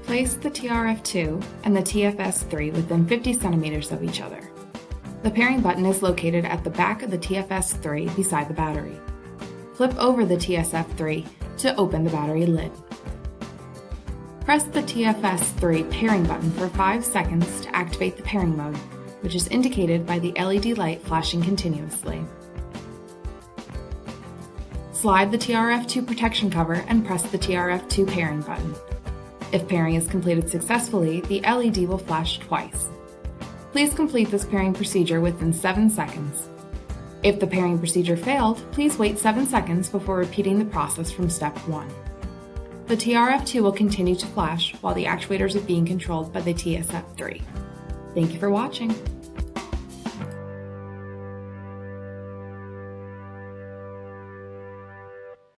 Place the TRF2 and the TFS3 within 50 centimeters of each other. The pairing button is located at the back of the TFS3 beside the battery. Flip over the TSF3 to open the battery lid. Press the TFS3 pairing button for 5 seconds to activate the pairing mode, which is indicated by the LED light flashing continuously. Slide the TRF2 protection cover and press the TRF2 pairing button. If pairing is completed successfully, the LED will flash twice. Please complete this pairing procedure within 7 seconds. If the pairing procedure failed, please wait 7 seconds before repeating the process from step 1. The TRF2 will continue to flash while the actuators are being controlled by the TSF3. Thank you for watching.